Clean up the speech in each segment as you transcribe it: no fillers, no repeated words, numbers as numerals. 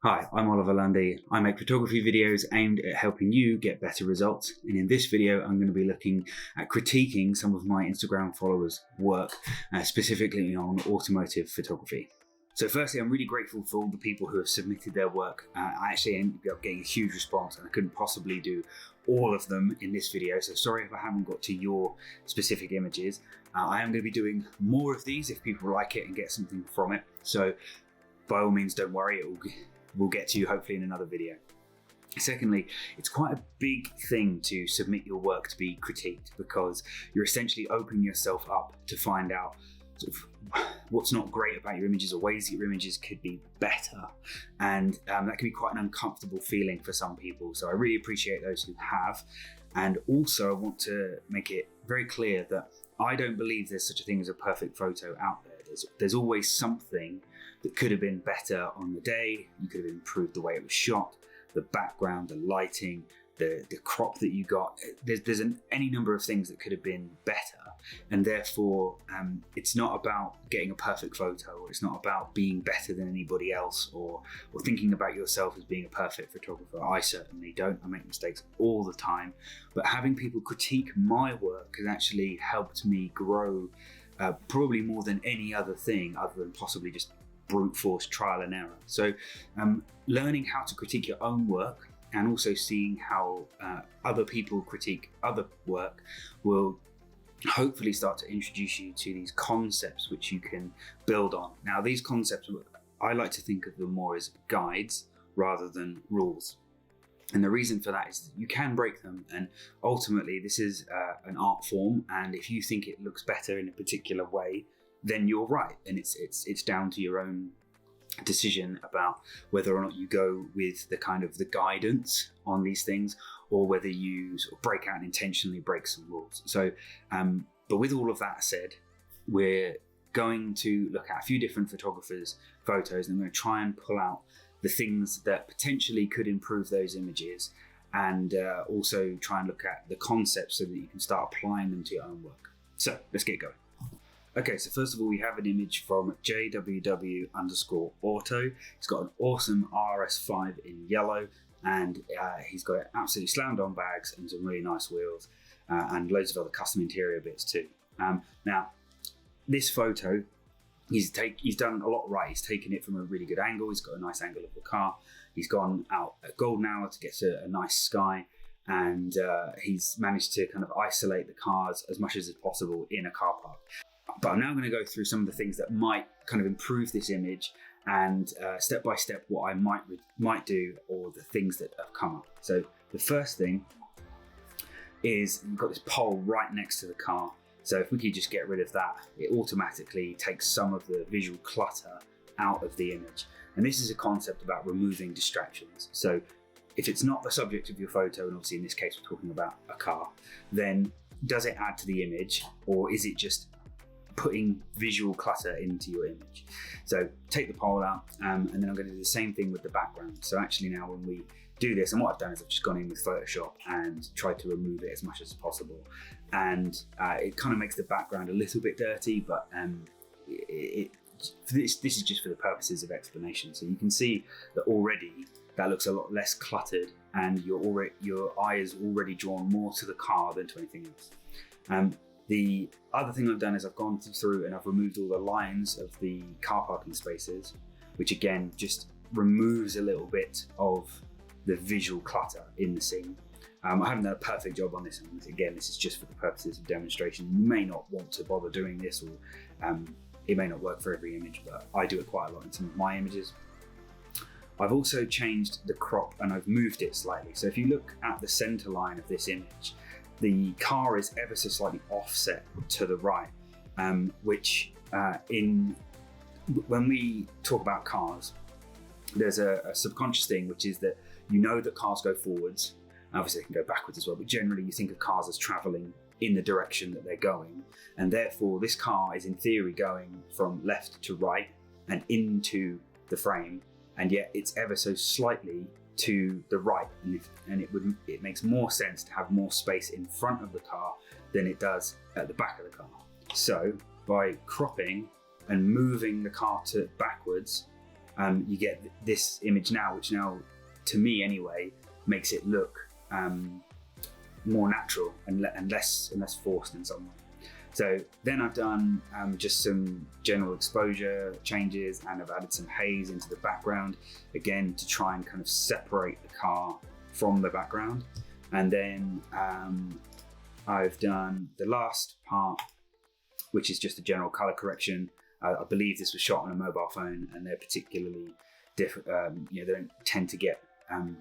Hi, I'm Oliver Lundy. I make photography videos aimed at helping you get better results. And in this video, I'm going to be looking at critiquing some of my Instagram followers' work, specifically on automotive photography. So firstly, I'm really grateful for all the people who have submitted their work. I actually ended up getting a huge response and I couldn't possibly do all of them in this video. So sorry if I haven't got to your specific images. I am going to be doing more of these if people like it and get something from it. So by all means, don't worry, we'll get to you hopefully in another video. Secondly, it's quite a big thing to submit your work to be critiqued because you're essentially opening yourself up to find out sort of what's not great about your images or ways that your images could be better. And that can be quite an uncomfortable feeling for some people. So I really appreciate those who have. And also I want to make it very clear that I don't believe there's such a thing as a perfect photo out there. There's always something that could have been better on the day. You could have improved the way it was shot, the background, the lighting, the crop that you got. There's any number of things that could have been better. And therefore, it's not about getting a perfect photo, or it's not about being better than anybody else, or thinking about yourself as being a perfect photographer. I certainly don't. I make mistakes all the time. But having people critique my work has actually helped me grow probably more than any other thing, other than possibly just brute force trial and error. So learning how to critique your own work and also seeing how other people critique other work will hopefully start to introduce you to these concepts which you can build on. Now, these concepts, I like to think of them more as guides rather than rules. And the reason for that is that you can break them, and ultimately this is an art form, and if you think it looks better in a particular way, then you're right, and it's down to your own decision about whether or not you go with the kind of the guidance on these things, or whether you sort of break out and intentionally break some rules. So, but with all of that said, we're going to look at a few different photographers' photos, and I'm going to try and pull out the things that potentially could improve those images, and also try and look at the concepts so that you can start applying them to your own work. So let's get going. Okay, so first of all, we have an image from JWW_auto. He's got an awesome RS5 in yellow, and he's got absolutely slammed on bags and some really nice wheels, and loads of other custom interior bits too. Now, this photo, he's done a lot right. He's taken it from a really good angle. He's got a nice angle of the car. He's gone out at golden hour to get to a nice sky, and he's managed to kind of isolate the cars as much as possible in a car park. But I'm now going to go through some of the things that might kind of improve this image, and step by step what I might do, or the things that have come up. So the first thing is you've got this pole right next to the car. So if we could just get rid of that, it automatically takes some of the visual clutter out of the image. And this is a concept about removing distractions. So if it's not the subject of your photo, and obviously in this case we're talking about a car, then does it add to the image, or is it just putting visual clutter into your image? So take the pole out, and then I'm going to do the same thing with the background. So actually now when we do this, and what I've done is I've just gone in with Photoshop and tried to remove it as much as possible. And it kind of makes the background a little bit dirty, but this is just for the purposes of explanation. So you can see that already that looks a lot less cluttered, and your eye is already drawn more to the car than to anything else. The other thing I've done is I've gone through and I've removed all the lines of the car parking spaces, which again just removes a little bit of the visual clutter in the scene. I haven't done a perfect job on this, and again, this is just for the purposes of demonstration. You may not want to bother doing this, or it may not work for every image, but I do it quite a lot in some of my images. I've also changed the crop and I've moved it slightly. So if you look at the center line of this image, the car is ever so slightly offset to the right, which when we talk about cars, there's a subconscious thing, which is that you know that cars go forwards. Obviously they can go backwards as well, but generally you think of cars as traveling in the direction that they're going, and therefore this car is in theory going from left to right and into the frame, and yet it's ever so slightly to the right, and it makes more sense to have more space in front of the car than it does at the back of the car. So by cropping and moving the car to backwards, you get this image now, which now, to me anyway, makes it look more natural and less forced in some way. So then I've done just some general exposure changes, and I've added some haze into the background, again, to try and kind of separate the car from the background. And then I've done the last part, which is just a general color correction. I believe this was shot on a mobile phone, and they're particularly different. They don't tend to get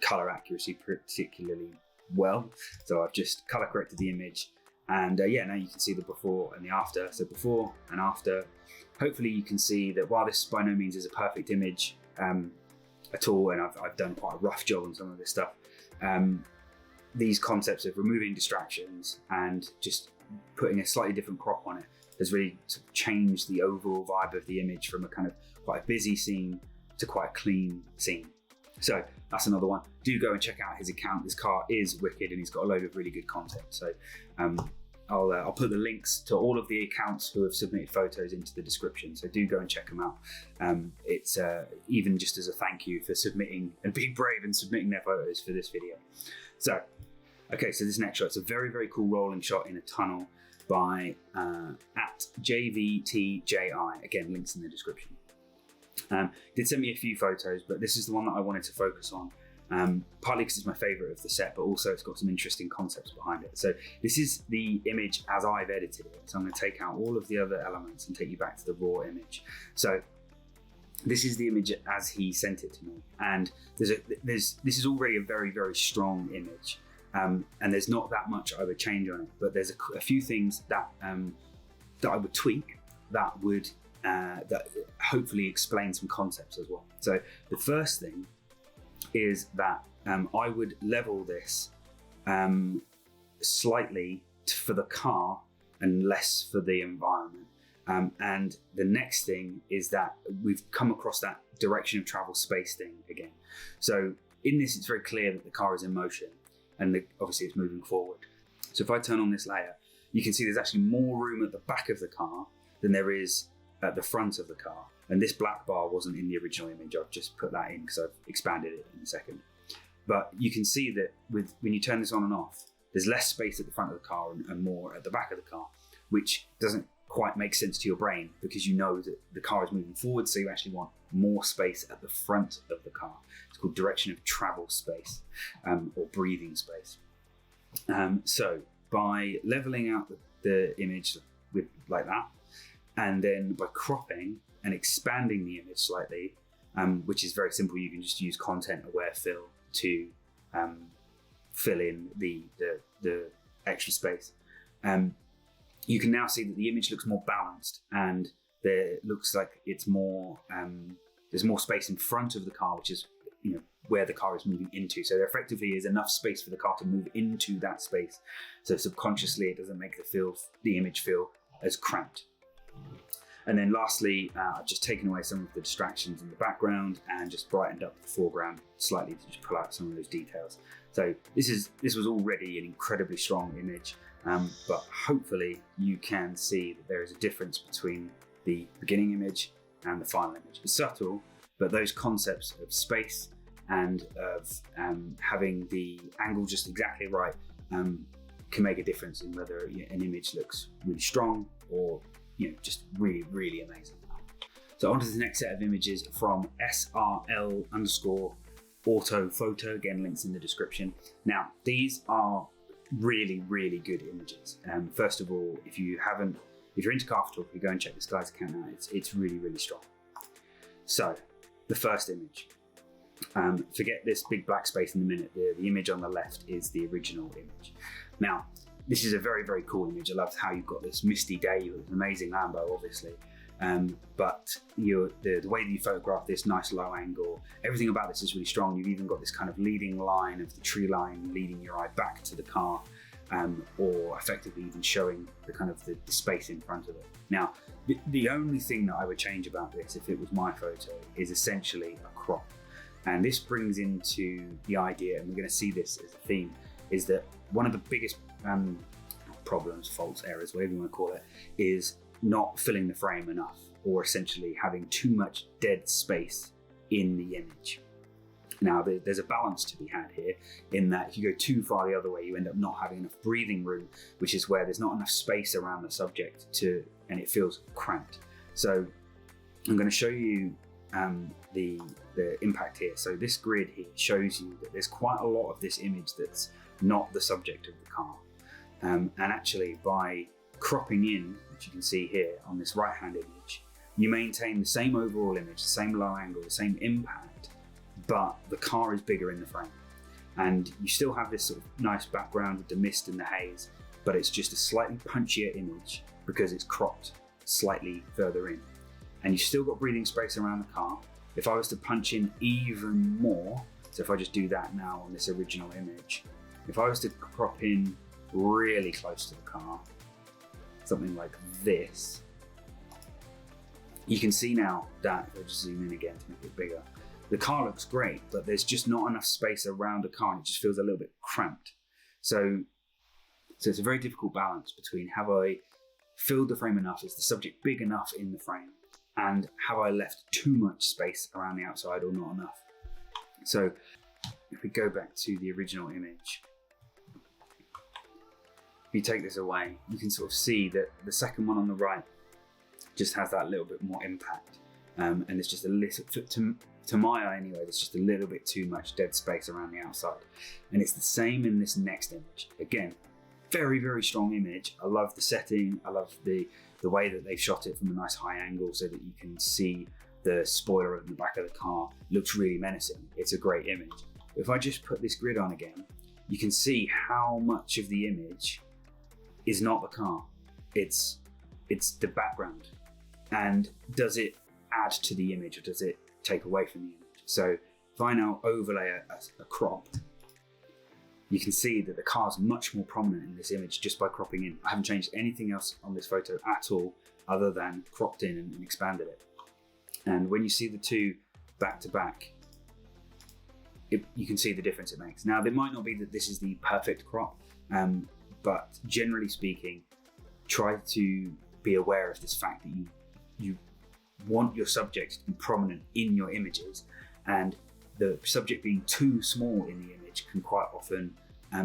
color accuracy particularly well. So I've just color corrected the image, and now you can see the before and the after. So before and after, hopefully you can see that while this by no means is a perfect image at all, and I've done quite a rough job on some of this stuff, these concepts of removing distractions and just putting a slightly different crop on it has really sort of changed the overall vibe of the image from a kind of quite a busy scene to quite a clean scene. So that's another one. Do go and check out his account. This car is wicked, and he's got a load of really good content. So I'll put the links to all of the accounts who have submitted photos into the description. So do go and check them out. It's even just as a thank you for submitting and being brave and submitting their photos for this video. So, okay, so this next shot, it's a very, very cool rolling shot in a tunnel by at JVTJI. Again, links in the description. Did send me a few photos, but this is the one that I wanted to focus on, partly because it's my favorite of the set, but also it's got some interesting concepts behind it. So this is the image as I've edited it. So I'm going to take out all of the other elements and take you back to the raw image. So this is the image as he sent it to me, and this is already a very, very strong image, and there's not that much I would change on it, but there's a few things that that I would tweak that would that hopefully explain some concepts as well. So the first thing is that I would level this slightly for the car and less for the environment. And the next thing is that we've come across that direction of travel space thing again. So in this, it's very clear that the car is in motion, and obviously it's moving forward. So if I turn on this layer, you can see there's actually more room at the back of the car than there is at the front of the car. And this black bar wasn't in the original image. I've just put that in because I've expanded it in a second. But you can see that when you turn this on and off, there's less space at the front of the car and more at the back of the car, which doesn't quite make sense to your brain because you know that the car is moving forward, so you actually want more space at the front of the car. It's called direction of travel space, or breathing space. So by leveling out the image with like that, and then by cropping and expanding the image slightly, which is very simple, you can just use content aware fill to fill in the extra space. You can now see that the image looks more balanced, and there looks like it's more there's more space in front of the car, which is where the car is moving into. So there effectively is enough space for the car to move into that space. So subconsciously, it doesn't make the image feel as cramped. And then lastly, I've just taken away some of the distractions in the background and just brightened up the foreground slightly to just pull out some of those details. So this was already an incredibly strong image, but hopefully you can see that there is a difference between the beginning image and the final image. It's subtle, but those concepts of space and of having the angle just exactly right can make a difference in whether an image looks really strong or just really, really amazing. So on to the next set of images from SRL_auto photo. Again, links in the description. Now, these are really, really good images. First of all, if you're into car photography, go and check this guy's account out. It's really, really strong. So the first image, forget this big black space in the minute. The image on the left is the original image. Now, this is a very, very cool image. I love how you've got this misty day. You've got an amazing Lambo, obviously. But the way that you photograph this nice low angle, everything about this is really strong. You've even got this kind of leading line of the tree line leading your eye back to the car, or effectively even showing the kind of the space in front of it. Now, the only thing that I would change about this, if it was my photo, is essentially a crop. And this brings into the idea, and we're going to see this as a theme, is that one of the biggest problems, faults, errors, whatever you want to call it, is not filling the frame enough, or essentially having too much dead space in the image. Now, there's a balance to be had here in that if you go too far the other way, you end up not having enough breathing room, which is where there's not enough space around the subject and it feels cramped. So I'm going to show you the impact here. So this grid here shows you that there's quite a lot of this image that's not the subject of the car. And actually by cropping in, which you can see here on this right hand image, you maintain the same overall image, the same low angle, the same impact, but the car is bigger in the frame. And you still have this sort of nice background with the mist and the haze, but it's just a slightly punchier image because it's cropped slightly further in. And you've still got breathing space around the car. If I was to punch in even more, so if I just do that now on this original image, if I was to crop in really close to the car, something like this, you can see now that, if I just zoom in again to make it bigger, the car looks great, but there's just not enough space around the car and it just feels a little bit cramped. So it's a very difficult balance between, have I filled the frame enough, is the subject big enough in the frame, and have I left too much space around the outside or not enough? So if we go back to the original image, if you take this away, you can sort of see that the second one on the right just has that little bit more impact. And there's just a little, to my eye anyway, there's just a little bit too much dead space around the outside. And it's the same in this next image. Again, very, very strong image. I love the setting. I love the way that they've shot it from a nice high angle so that you can see the spoiler in the back of the car. It looks really menacing. It's a great image. If I just put this grid on again, you can see how much of the image is not the car. It's the background. And does it add to the image or does it take away from the image? So if I now overlay a crop, you can see that the car's much more prominent in this image just by cropping in. I haven't changed anything else on this photo at all other than cropped in and expanded it. And when you see the two back to back, you can see the difference it makes. Now, it might not be that this is the perfect crop, but generally speaking, try to be aware of this fact that you want your subject to be prominent in your images, and the subject being too small in the image can quite often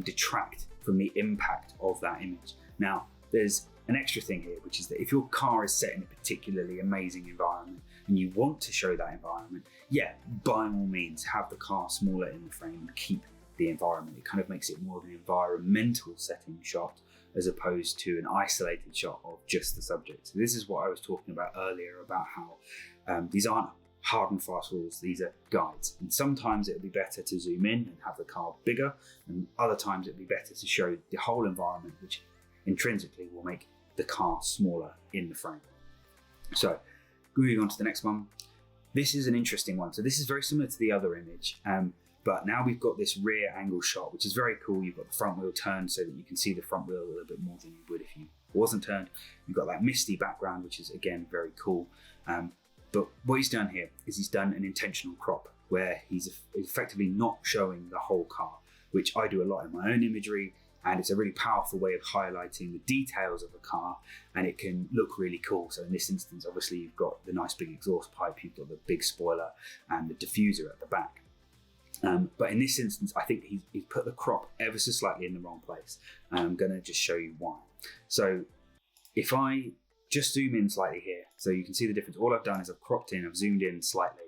detract from the impact of that image. Now, there's an extra thing here, which is that if your car is set in a particularly amazing environment and you want to show that environment, yeah, by all means, have the car smaller in the frame and keep the environment. It kind of makes it more of an environmental setting shot as opposed to an isolated shot of just the subject. So this is what I was talking about earlier about how these aren't hard and fast rules, these are guides. And sometimes it'll be better to zoom in and have the car bigger, and other times it'll be better to show the whole environment, which intrinsically will make the car smaller in the frame. So moving on to the next one. This is an interesting one. So this is very similar to the other image, but now we've got this rear angle shot, which is very cool. You've got the front wheel turned so that you can see the front wheel a little bit more than you would if you wasn't turned. You've got that misty background, which is again very cool. But what he's done here is he's done an intentional crop where he's effectively not showing the whole car, which I do a lot in my own imagery, and it's a really powerful way of highlighting the details of a car, and it can look really cool. So in this instance, obviously you've got the nice big exhaust pipe, you've got the big spoiler and the diffuser at the back. But in this instance, I think he's put the crop ever so slightly in the wrong place. I'm going to just show you why. So if I just zoom in slightly here, so you can see the difference. All I've done is I've cropped in, I've zoomed in slightly,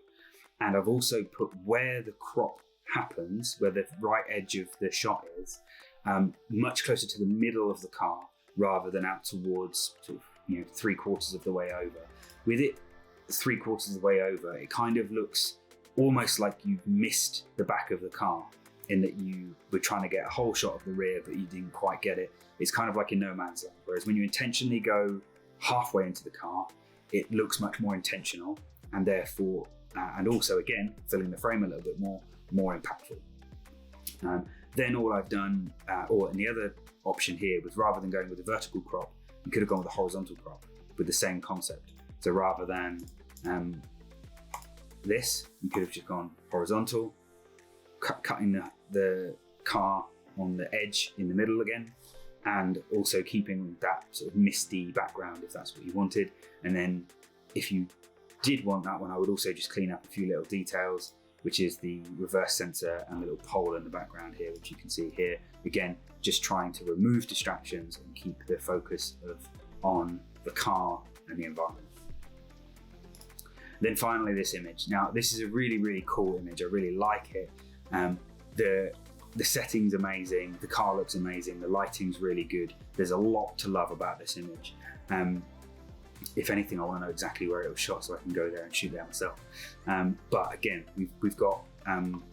and I've also put where the crop happens, where the right edge of the shot is, much closer to the middle of the car rather than out towards sort of, 3/4 of the way over. With it 3/4 of the way over, it kind of looks almost like you've missed the back of the car, in that you were trying to get a whole shot of the rear but you didn't quite get it. It's kind of like in no man's land. Whereas when you intentionally go halfway into the car, it looks much more intentional, and therefore and also again filling the frame a little bit more impactful. Then all I've done, or in the other option here, was rather than going with a vertical crop, you could have gone with a horizontal crop with the same concept. So rather than this, you could have just gone horizontal, cutting the car on the edge in the middle again, and also keeping that sort of misty background if that's what you wanted. And then if you did want that one, I would also just clean up a few little details, which is the reverse sensor and the little pole in the background here, which you can see here. Again, just trying to remove distractions and keep the focus on the car and the environment. Then finally, this image. Now, this is a really, really cool image. I really like it. The setting's amazing, the car looks amazing, the lighting's really good. There's a lot to love about this image. If anything, I want to know exactly where it was shot so I can go there and shoot there myself. But again, we've got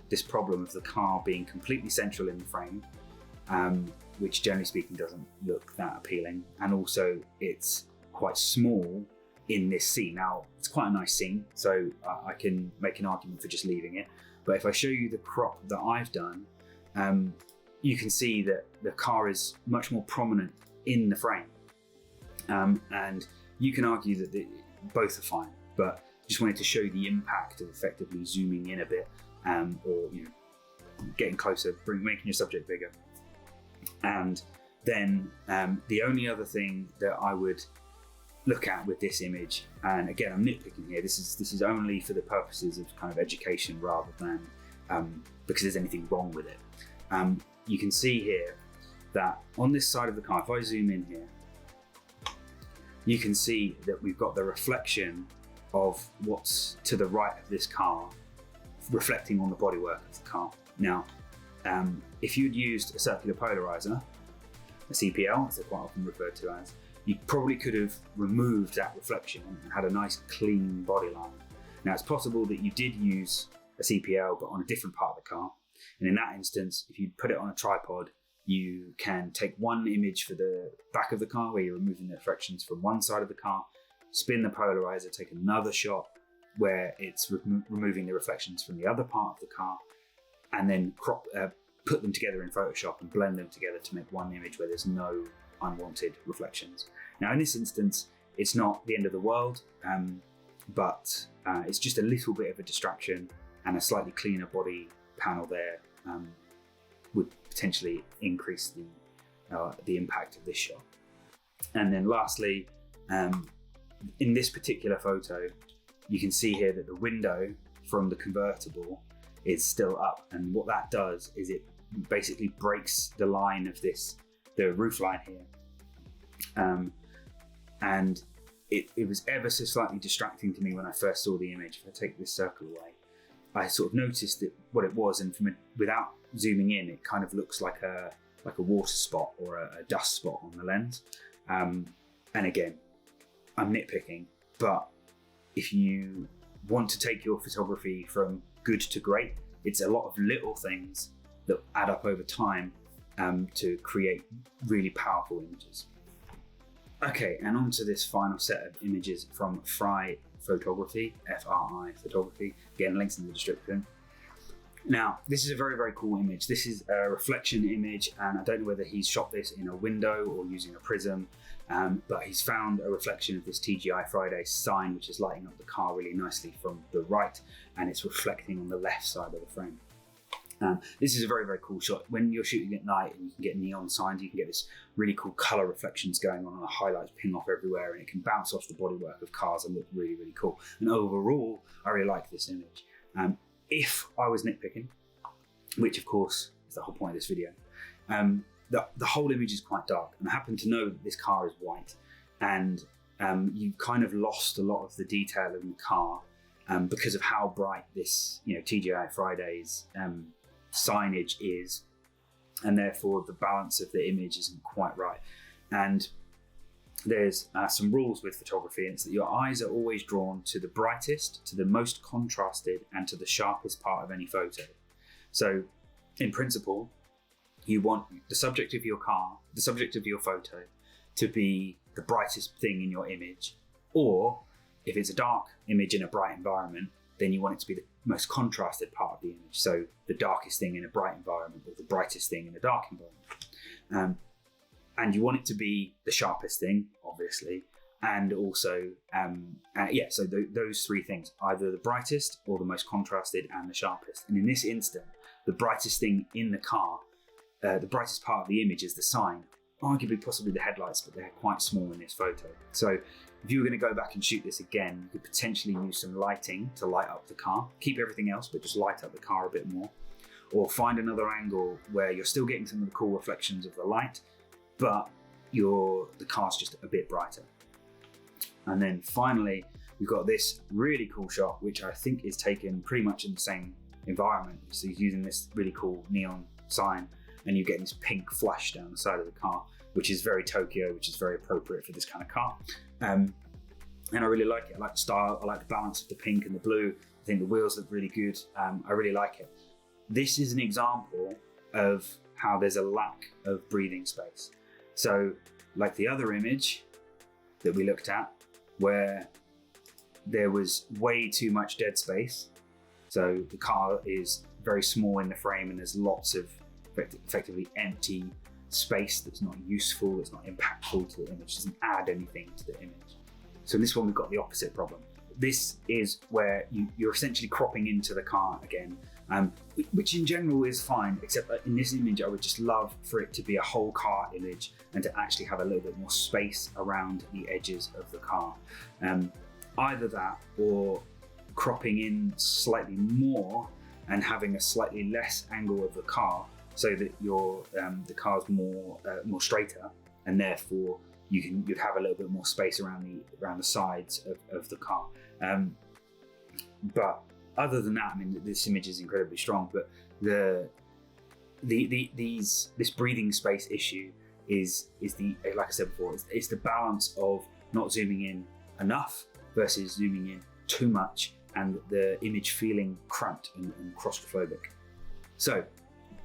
this problem of the car being completely central in the frame, which generally speaking doesn't look that appealing. And also it's quite small in this scene. Now, it's quite a nice scene, so I can make an argument for just leaving it. But if I show you the crop that I've done, you can see that the car is much more prominent in the frame. And you can argue that both are fine, but just wanted to show the impact of effectively zooming in a bit, or getting closer, making your subject bigger. And then the only other thing that I would look at with this image, and again I'm nitpicking here, this is only for the purposes of kind of education rather than because there's anything wrong with it. You can see here that on this side of the car, if I zoom in here, you can see that we've got the reflection of what's to the right of this car reflecting on the bodywork of the car. Now, if you'd used a circular polarizer, a CPL, as they're quite often referred to as, you probably could have removed that reflection and had a nice clean body line. Now, it's possible that you did use a CPL but on a different part of the car, and in that instance, if you put it on a tripod, you can take one image for the back of the car where you're removing the reflections from one side of the car, spin the polarizer, take another shot where it's removing the reflections from the other part of the car, and then put them together in Photoshop and blend them together to make one image where there's no unwanted reflections. Now, in this instance, it's not the end of the world, but it's just a little bit of a distraction, and a slightly cleaner body panel there would potentially increase the impact of this shot. And then lastly, in this particular photo, you can see here that the window from the convertible is still up, and what that does is it basically breaks the line of the roof line here. And it was ever so slightly distracting to me when I first saw the image. If I take this circle away, I sort of noticed what it was, and without zooming in, it kind of looks like a water spot or a dust spot on the lens. And again, I'm nitpicking, but if you want to take your photography from good to great, it's a lot of little things that add up over time to create really powerful images. Okay, and on to this final set of images from Fry Photography, F-R-I Photography. Again, links in the description. Now, this is a very, very cool image. This is a reflection image, and I don't know whether he's shot this in a window or using a prism, but he's found a reflection of this TGI Friday sign, which is lighting up the car really nicely from the right, and it's reflecting on the left side of the frame. This is a very, very cool shot. When you're shooting at night and you can get neon signs, you can get this really cool color reflections going on, and the highlights ping off everywhere, and it can bounce off the bodywork of cars and look really, really cool. And overall, I really like this image. If I was nitpicking, which of course is the whole point of this video, the whole image is quite dark, and I happen to know that this car is white, and you've kind of lost a lot of the detail in the car because of how bright this TGI Fridays signage is, and therefore the balance of the image isn't quite right. And there's some rules with photography, and it's that your eyes are always drawn to the brightest, to the most contrasted, and to the sharpest part of any photo. So in principle, you want the subject of your car, the subject of your photo, to be the brightest thing in your image, or if it's a dark image in a bright environment, then you want it to be the most contrasted part of the image. So the darkest thing in a bright environment, or the brightest thing in a dark environment. And you want it to be the sharpest thing, obviously. And also, so those three things, either the brightest or the most contrasted and the sharpest. And in this instant, the brightest thing in the car, the brightest part of the image is the sign, arguably possibly the headlights, but they're quite small in this photo. So if you were going to go back and shoot this again, you could potentially use some lighting to light up the car. Keep everything else, but just light up the car a bit more. Or find another angle where you're still getting some of the cool reflections of the light, but the car's just a bit brighter. And then finally, we've got this really cool shot, which I think is taken pretty much in the same environment. So he's using this really cool neon sign, and you get this pink flash down the side of the car, which is very Tokyo, which is very appropriate for this kind of car. And I really like it. I like the style, I like the balance of the pink and the blue. I think the wheels look really good. I really like it. This is an example of how there's a lack of breathing space. So like the other image that we looked at, where there was way too much dead space. So the car is very small in the frame and there's lots of effectively empty space that's not useful, that's not impactful to the image, doesn't add anything to the image. So in this one, we've got the opposite problem. This is where you're essentially cropping into the car again, which in general is fine, except that in this image, I would just love for it to be a whole car image and to actually have a little bit more space around the edges of the car. Either that or cropping in slightly more and having a slightly less angle of the car so that the car's more straighter, and therefore you'd have a little bit more space around the sides of the car. But other than that, I mean, this image is incredibly strong. But this breathing space issue is like I said before, it's the balance of not zooming in enough versus zooming in too much, and the image feeling cramped and claustrophobic. So,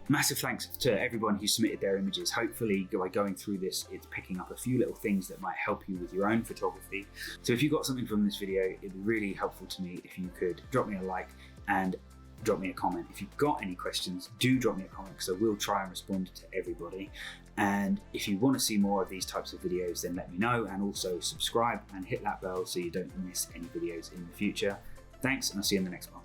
massive thanks to everyone who submitted their images. Hopefully by going through this, it's picking up a few little things that might help you with your own photography. So if you got something from this video, it'd be really helpful to me if you could drop me a like and drop me a comment. If you've got any questions, do drop me a comment, because I will try and respond to everybody. And if you want to see more of these types of videos, then let me know, and also subscribe and hit that bell so you don't miss any videos in the future. Thanks, and I'll see you in the next one.